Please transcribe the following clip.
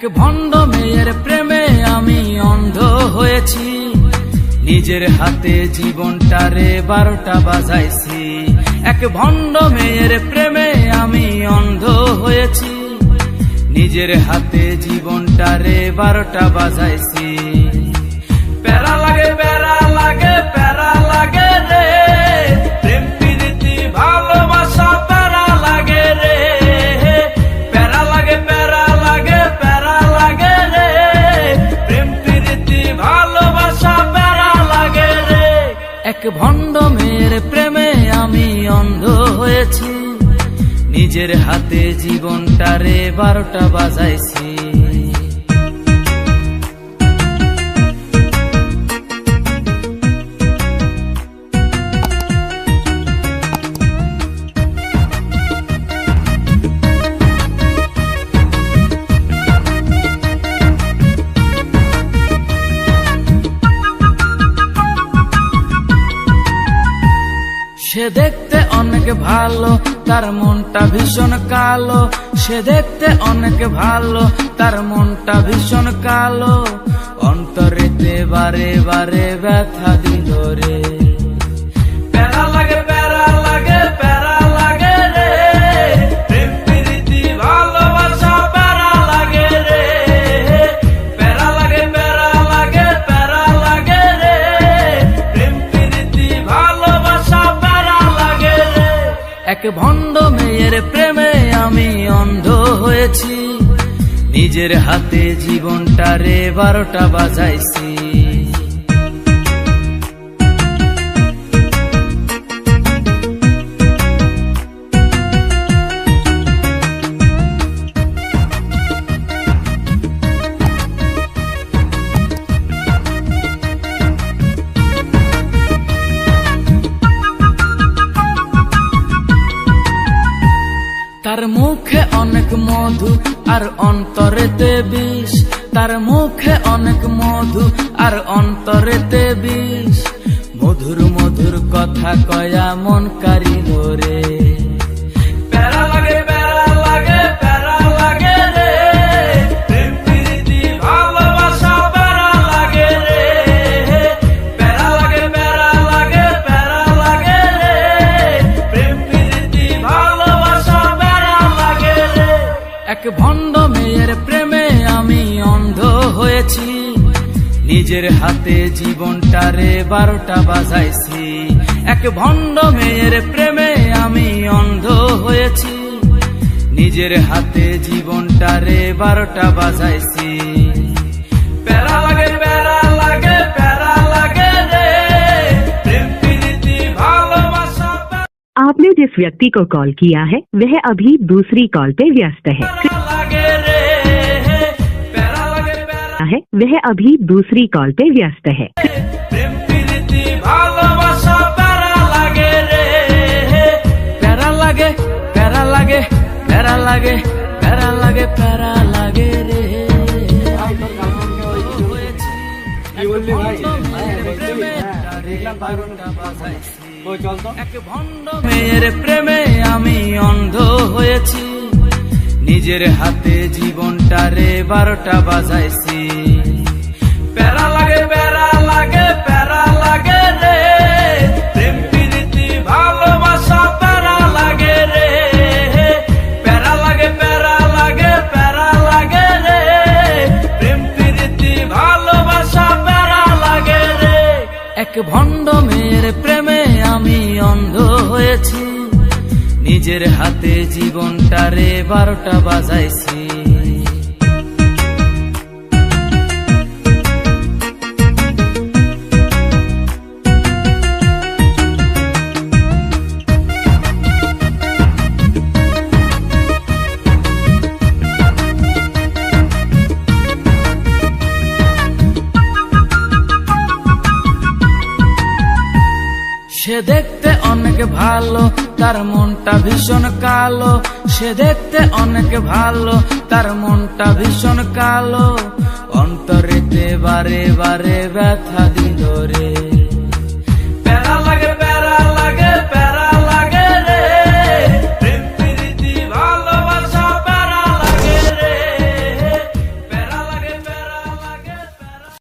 এক ভণ্ড মেয়ের প্রেমে আমি অন্ধ হয়েছি, নিজের হাতে জীবনটারে 12টা বাজাইছি। এক ভণ্ড মেয়ের প্রেমে আমি অন্ধ হয়েছি, নিজের হাতে জীবনটারে 12টা বাজাইছি। প্যারা লাগে প্যারা লাগে প্যারা লাগে রে, প্রেম প্রীতি ভালোবাসা প্যারা লাগে রে। প্যারা লাগে প্যারা লাগে প্যারা লাগে রে, প্রেম প্রীতি ভালোবাসা প্যারা লাগে রে। এক ভণ্ড মেয়ের প্রেমে আমি অন্ধ হয়েছি, নিজের হাতে জীবনটারে 12টা বাজাইছি। সে দেখতে অনেক ভালো, তার মনটা ভীষণ কালো। সে দেখতে অনেক ভালো, তার মনটা ভীষণ কালো। অন্তরেতে বারে বারে ব্যথা দিল রে। প্যারা লাগে প্যারা লাগে প্যারা লাগে রে, প্রেম প্রীতি ভালোবাসা প্যারা লাগে রে। প্যারা লাগে প্যারা লাগে প্যারা লাগে রে, প্রেম প্রীতি ভালোবাসা প্যারা লাগে রে। এক ভণ্ড মেয়ের প্রেমে আমি অন্ধ হয়েছি, নিজের হাতে জীবনটারে 12টা বাজাইছি। তার মুখে অনেক মধু আর অন্তরেতে বিষ। তার মুখে অনেক মধু আর অন্তরেতে বিষ। মধুর মধুর কথা কয়া মন কারিল রে। প্যারা লাগে প্যারা লাগে প্যারা লাগে রে, প্রেম প্রীতি ভালোবাসা প্যারা লাগে রে। প্যারা লাগে প্যারা লাগে প্যারা লাগে রে, প্রেম প্রীতি ভালোবাসা প্যারা লাগে রে। এক ভণ্ড মেয়ের প্রেমে আমি অন্ধ হয়েছি, নিজের হাতে জীবনটারে 12টা বাজাইছি। এক ভণ্ড মেয়ের প্রেমে আমি অন্ধ হয়েছি, নিজের হাতে জীবনটারে 12টা বাজাইছি। প্যারা লাগে প্যারা লাগে প্যারা লাগে রে, প্রেম প্রীতি भालोबासा। आपने जिस व्यक्ति को कॉल किया है वह अभी दूसरी कॉल पे व्यस्त है। वह अभी दूसरी कॉल पे व्यस्त है। प्रेम प्रীতি ভালোবাসা প্যারা লাগে রে। প্যারা লাগে প্যারা লাগে প্যারা লাগে প্যারা লাগে প্যারা লাগে রে। এক ভণ্ড মেয়ের প্রেমে আমি অন্ধ হয়েছি, নিজের হাতে জীবনটারে 12টা বাজাইছি। প্যারা লাগে প্যারা লাগে প্যারা লাগে রে, প্রেম প্রীতি ভালোবাসা প্যারা লাগে রে। প্যারা লাগে প্যারা লাগে প্যারা লাগে রে, প্রেম প্রীতি ভালোবাসা প্যারা লাগে রে। এক ভণ্ড মেয়ের প্রেমে আমি অন্ধ হয়েছি, নিজের হাতে জীবনটারে 12টা বাজাইছি। সে দেখতে অনেক ভালো, তার মনটা ভীষণ কালো। সে দেখতে অনেক ভালো, তার মনটা ভীষণ কালো। অন্তরেতে বারে বারে ব্যথা দিল রে।